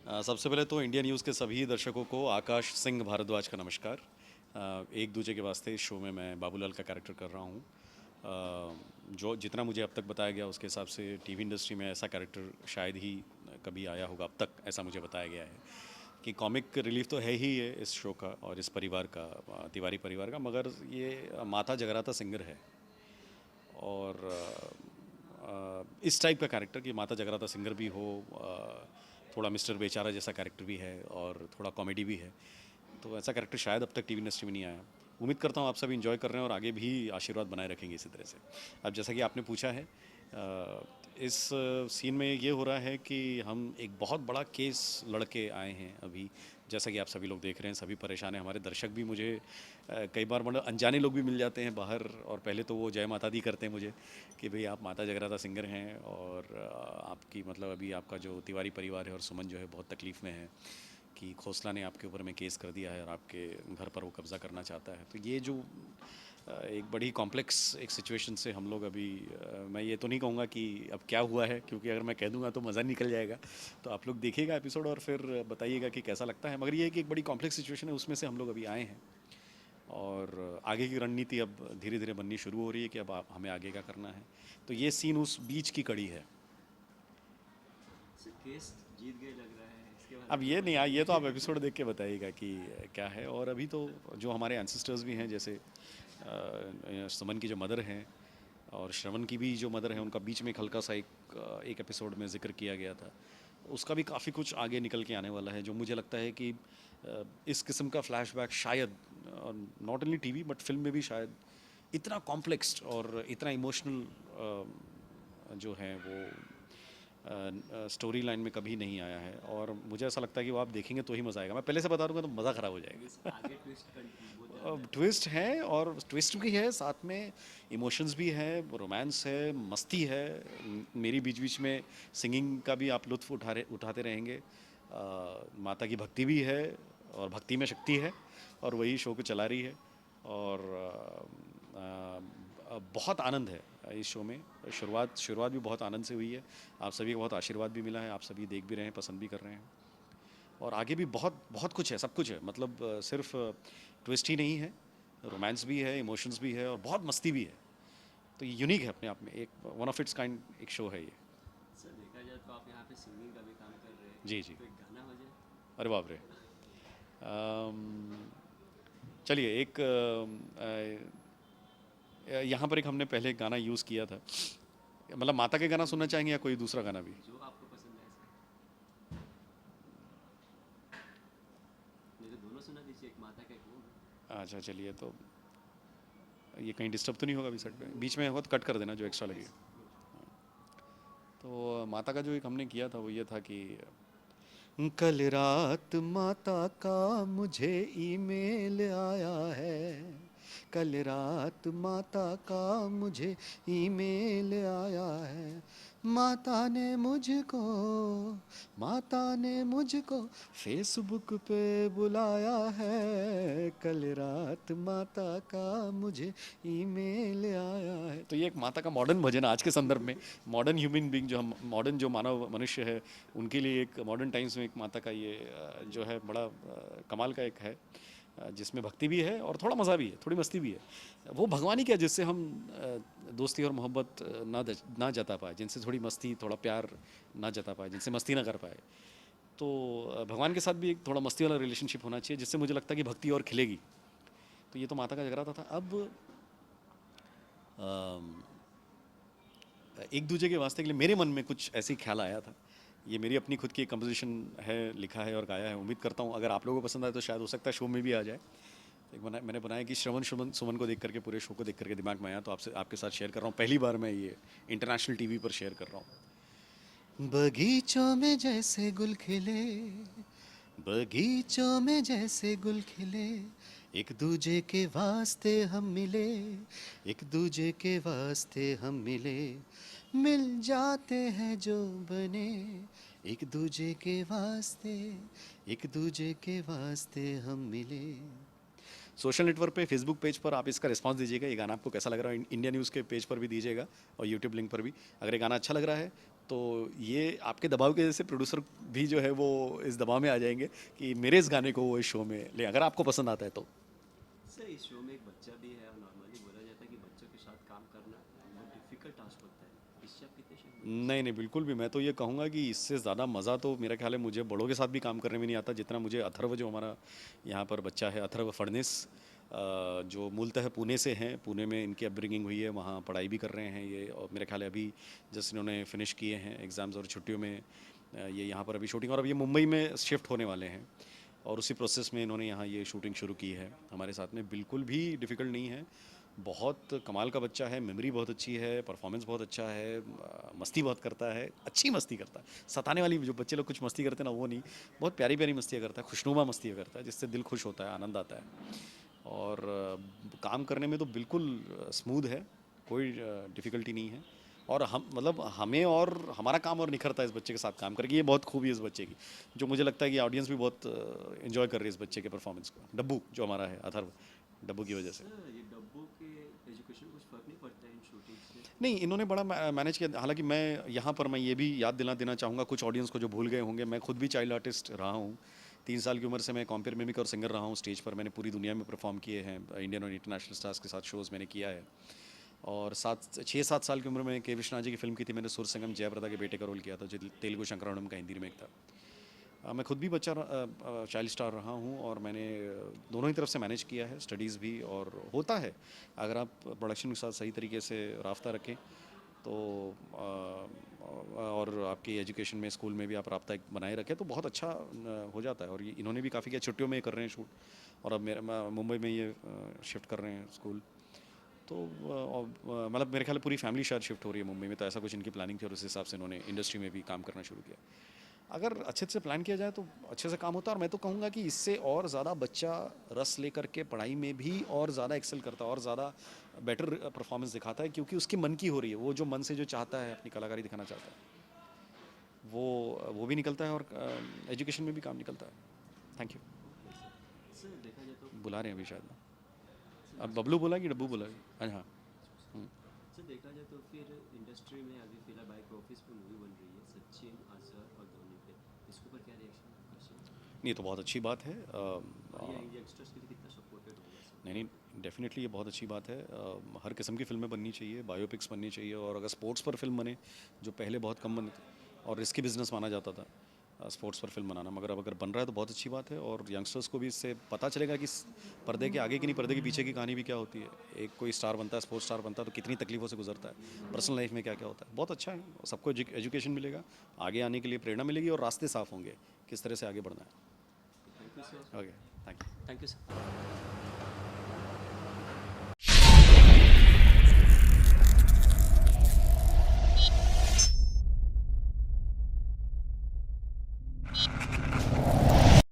सबसे पहले तो इंडिया न्यूज़ के सभी दर्शकों को आकाश सिंह भारद्वाज का नमस्कार। एक दूजे के वास्ते इस शो में मैं बाबूलाल का कैरेक्टर कर रहा हूँ। जो जितना मुझे अब तक बताया गया उसके हिसाब से टीवी इंडस्ट्री में ऐसा कैरेक्टर शायद ही कभी आया होगा अब तक, ऐसा मुझे बताया गया है कि कॉमिक रिलीफ तो है ही है इस शो का और इस परिवार का, तिवारी परिवार का, मगर ये माता जगराता सिंगर है। और इस टाइप का कैरेक्टर कि माता जगराता सिंगर भी हो, थोड़ा मिस्टर बेचारा जैसा कैरेक्टर भी है और थोड़ा कॉमेडी भी है। तो ऐसा कैरेक्टर शायद अब तक टीवी इंडस्ट्री में नहीं आया। उम्मीद करता हूँ आप सभी इन्जॉय कर रहे हैं और आगे भी आशीर्वाद बनाए रखेंगे इसी तरह से। अब जैसा कि आपने पूछा है, इस सीन में ये हो रहा है कि हम एक बहुत बड़ा केस लड़के आए हैं अभी। जैसा कि आप सभी लोग देख रहे हैं, सभी परेशान हैं, हमारे दर्शक भी मुझे कई बार मतलब अनजाने लोग भी मिल जाते हैं बाहर, और पहले तो वो जय माता दी करते हैं मुझे कि भाई आप माता जगराता सिंगर हैं और आपकी मतलब अभी आपका जो तिवारी परिवार है और सुमन जो है बहुत तकलीफ़ में है कि खोसला ने आपके ऊपर में केस कर दिया है और आपके घर पर वो कब्ज़ा करना चाहता है। तो ये जो एक बड़ी कॉम्प्लेक्स एक सिचुएशन से हम लोग अभी, मैं ये तो नहीं कहूँगा कि अब क्या हुआ है, क्योंकि अगर मैं कह दूँगा तो मज़ा निकल जाएगा। तो आप लोग देखिएगा एपिसोड और फिर बताइएगा कि कैसा लगता है। मगर ये कि एक बड़ी कॉम्प्लेक्स सिचुएशन है, उसमें से हम लोग अभी आए हैं और आगे की रणनीति अब धीरे धीरे बननी शुरू हो रही है कि अब हमें आगे क्या करना है। तो ये सीन उस बीच की कड़ी है। केस जीत गए लग रहा है, इसके बारे अब में ये थोड़ा नहीं आया, ये तो आप बताइए। एपिसोड देख के बताइएगा कि क्या है। और अभी तो जो हमारे एंसेस्टर्स भी हैं, जैसे सुमन की जो मदर हैं और श्रवण की भी जो मदर है, उनका बीच में एक हल्का सा एक एपिसोड में जिक्र किया गया था। उसका भी काफ़ी कुछ आगे निकल के आने वाला है, जो मुझे लगता है कि इस किस्म का फ्लैशबैक शायद not only TV but film में भी शायद इतना कॉम्प्लेक्स और इतना इमोशनल जो है वो स्टोरी लाइन में कभी नहीं आया है। और मुझे ऐसा लगता है कि वो आप देखेंगे तो ही मज़ा आएगा। मैं पहले से बता दूंगा तो मज़ा ख़राब हो मीन्स जाएगा। आगे ट्विस्ट बहुत ज़्यादा है। ट्विस्ट है और ट्विस्ट भी है, साथ में इमोशंस भी है, रोमांस है, मस्ती है। मेरी बीच बीच में सिंगिंग का भी आप लुत्फ़ उठाते रहेंगे। माता की भक्ति भी है और भक्ति में शक्ति है और वही शो को चला रही है। और बहुत आनंद है इस शो में। शुरुआत भी बहुत आनंद से हुई है। आप सभी को बहुत आशीर्वाद भी मिला है, आप सभी देख भी रहे हैं, पसंद भी कर रहे हैं। और आगे भी बहुत बहुत कुछ है, सब कुछ है। मतलब सिर्फ ट्विस्ट ही नहीं है, रोमांस भी है, इमोशंस भी है और बहुत मस्ती भी है। तो ये यूनिक है अपने आप में, एक वन ऑफ इट्स काइंड एक शो है ये। सर देखा जाए तो आप यहाँ पे सिंगिंग का भी काम कर रहे हैं, जी जी। तो एक गाना हो जाए। अरे बाप रे। अम, चलिए एक यहाँ पर एक हमने पहले एक गाना यूज़ किया था। मतलब माता के गाना सुनना चाहेंगे या कोई दूसरा गाना भी? जो आपको पसंद है सर, नहीं तो दोनों सुना दीजिए, एक माता का एक वो। अच्छा चलिए, तो ये कहीं डिस्टर्ब तो नहीं होगा अभी सेट पे? बीच में हो तो कट कर देना जो एक्स्ट्रा लगे। तो माता का जो एक हमने किया था वो ये था कि कल रात माता का मुझे ईमेल आया है, कल रात माता का मुझे ईमेल आया है। माता ने मुझको फेसबुक पे बुलाया है, कल रात माता का मुझे ईमेल आया है। तो ये एक माता का मॉडर्न भजन है आज के संदर्भ में। मॉडर्न ह्यूमन बीइंग जो हम मॉडर्न जो मानव मनुष्य है उनके लिए एक मॉडर्न टाइम्स में एक माता का ये जो है बड़ा कमाल का एक है, जिसमें भक्ति भी है और थोड़ा मज़ा भी है, थोड़ी मस्ती भी है। वो भगवान ही क्या, जिससे हम दोस्ती और मोहब्बत ना जता पाए, जिनसे थोड़ी मस्ती थोड़ा प्यार ना जता पाए, जिनसे मस्ती ना कर पाए। तो भगवान के साथ भी एक थोड़ा मस्ती वाला रिलेशनशिप होना चाहिए, जिससे मुझे लगता है कि भक्ति और खिलेगी। तो ये तो माता का जगराता था। अब अम, एक दूजे के वास्ते के लिए मेरे मन में कुछ ऐसे ही ख्याल आया था। ये मेरी अपनी खुद की एक कंपोजिशन है, लिखा है और गाया है। उम्मीद करता हूँ अगर आप लोगों को पसंद आए तो शायद हो सकता है शो में भी आ जाए। मैंने बनाया कि श्रवण सुमन सुमन को देख करके, पूरे शो को देख करके दिमाग में आया, तो आपसे आपके साथ शेयर कर रहा हूँ। पहली बार मैं ये इंटरनेशनल टीवी पर शेयर कर रहा हूँ। बगीचों में जैसे गुल खिले, बगीचों में जैसे गुल खिले, एक दूजे के वास्ते हम मिले, एक दूजे के वास्ते हम मिले, मिल जाते हैं जो बने, एक दूजे के वास्ते, एक दूजे के वास्ते हम मिले। सोशल नेटवर्क पे फेसबुक पेज पर आप इसका रिस्पांस दीजिएगा, ये गाना आपको कैसा लग रहा है, इंडिया न्यूज़ के पेज पर भी दीजिएगा और यूट्यूब लिंक पर भी। अगर ये गाना अच्छा लग रहा है तो ये आपके दबाव की वजह से प्रोड्यूसर भी जो है वो इस दबाव में आ जाएंगे कि मेरे इस गाने को वो इस शो में ले, अगर आपको पसंद आता है तो। सर इस शो में एक बच्चा भी है और नॉर्मली बोला जाता है कि बच्चों के साथ काम करना बहुत डिफिकल्ट टास्क होता है, इससे आप कितने शामिल? नहीं नहीं, बिल्कुल भी। मैं तो ये कहूँगा कि इससे ज़्यादा मज़ा तो मेरा ख्याल है मुझे बड़ों के साथ भी काम करने में नहीं आता जितना मुझे अथर्व, जो हमारा यहाँ पर बच्चा है, अथर्व फडनिस, जो मूलतः पुणे से हैं, पुणे में इनकी अपब्रिंगिंग हुई है, वहाँ पढ़ाई भी कर रहे हैं ये, और मेरे ख्याल है अभी जस्ट इन्होंने फिनिश किए हैं एग्ज़ाम्स और छुट्टियों में ये यहाँ पर अभी शूटिंग, और अब ये मुंबई में शिफ्ट होने वाले हैं और उसी प्रोसेस में इन्होंने यहाँ ये शूटिंग शुरू की है हमारे साथ में। बिल्कुल भी डिफ़िकल्ट नहीं है, बहुत कमाल का बच्चा है, मेमोरी बहुत अच्छी है, परफॉर्मेंस बहुत अच्छा है, मस्ती बहुत करता है, अच्छी मस्ती करता है, सताने वाली जो बच्चे लोग कुछ मस्ती करते हैं ना वो नहीं, बहुत प्यारी प्यारी मस्तियाँ करता है, खुशनुमा मस्तियाँ करता है जिससे दिल खुश होता है, आनंद आता है। और काम करने में तो बिल्कुल स्मूथ है, कोई डिफ़िकल्टी नहीं है। और हम मतलब हमें और हमारा काम और निखरता है इस बच्चे के साथ काम करके, ये बहुत खूबी है इस बच्चे की, जो मुझे लगता है कि ऑडियंस भी बहुत इन्जॉय कर रही है इस बच्चे के परफॉर्मेंस को। डब्बू जो हमारा है, अथर्व, डब्बू की वजह से। सर ये डब्बू के एजुकेशन में कुछ फ़र्क नहीं पड़ता है इन शूटिंग से? नहीं, इन्होंने बड़ा मैनेज किया। हालांकि मैं यहाँ पर मैं ये भी याद दिला देना चाहूँगा कुछ ऑडियंस को जो भूल गए होंगे, मैं खुद भी चाइल्ड आर्टिस्ट रहा हूँ। 3 साल की उम्र से मैं कॉम्पेयर मिमिक और सिंगर रहा हूँ स्टेज पर, मैंने पूरी दुनिया में परफॉर्म किए हैं, इंडियन और इंटरनेशनल स्टार्स के साथ शोज़ मैंने किया है। और 7 6 7 साल की उम्र में के विश्वनाथ जी की फिल्म की थी मैंने, सुर संगम जयप्रदा के बेटे का रोल किया था, जो तेलुगु शंकरवरणम का हिंदी में एक था। मैं खुद भी बच्चा चाइल्ड स्टार रहा हूँ और मैंने दोनों ही तरफ से मैनेज किया है, स्टडीज़ भी, और होता है अगर आप प्रोडक्शन के साथ सही तरीके से राब्ता रखें तो और आपकी एजुकेशन में स्कूल में भी आप राब्ता एक बनाए रखें तो बहुत अच्छा हो जाता है। और ये इन्होंने भी काफ़ी किया, छुट्टियों में कर रहे हैं शूट, और अब मुंबई में ये शिफ्ट कर रहे हैं स्कूल। तो मतलब मेरे ख्याल है पूरी फैमिली शायद शिफ्ट हो रही है मुंबई में, तो ऐसा कुछ इनकी प्लानिंग थी और उस हिसाब से इन्होंने इंडस्ट्री में भी काम करना शुरू किया। अगर अच्छे से प्लान किया जाए तो अच्छे से काम होता है, और मैं तो कहूँगा कि इससे और ज़्यादा बच्चा रस लेकर के पढ़ाई में भी और ज़्यादा एक्सेल करता है और ज़्यादा बेटर परफॉर्मेंस दिखाता है, क्योंकि उसकी मन की हो रही है, वो जो मन से जो चाहता है अपनी कलाकारी दिखाना चाहता है वो भी निकलता है, और एजुकेशन में भी काम निकलता है। Thank you. सर देखा जाए तो बुला रहे हैं अभी शायद, अब बबलू बोला कि डब्बू बोला? हाँ हाँ। सर देखा जाए तो फिर इंडस्ट्री में अभी फिलहाल बाइक ऑफिस पे मूवी बन रही है सचिन, अजहर और धोनी पे, इसके ऊपर क्या रिएक्शन आपका सर? नहीं, तो बहुत अच्छी बात है। और ये यंगस्टर्स के लिए कितना सपोर्टेड होगा सर? नहीं नहीं, डेफिनेटली ये बहुत अच्छी बात है। हर किस्म की फिल्में बननी चाहिए, बायोपिक्स बननी चाहिए, और अगर स्पोर्ट्स पर फिल्म बने, जो पहले बहुत कम बने थे और रिस्की बिजनेस माना जाता था स्पोर्ट्स पर फिल्म बनाना, मगर अब अगर बन रहा है तो बहुत अच्छी बात है, और यंगस्टर्स को भी इससे पता चलेगा कि पर्दे के आगे की नहीं, पर्दे के पीछे की कहानी भी क्या होती है। एक कोई स्टार बनता है, स्पोर्ट्स स्टार बनता है तो कितनी तकलीफों से गुजरता है, पर्सनल लाइफ में क्या क्या होता है। बहुत अच्छा है, सबको एजुकेशन मिलेगा, आगे आने के लिए प्रेरणा मिलेगी और रास्ते साफ होंगे किस तरह से आगे बढ़ना है। Thank you sir. Okay, thank you. Thank you sir.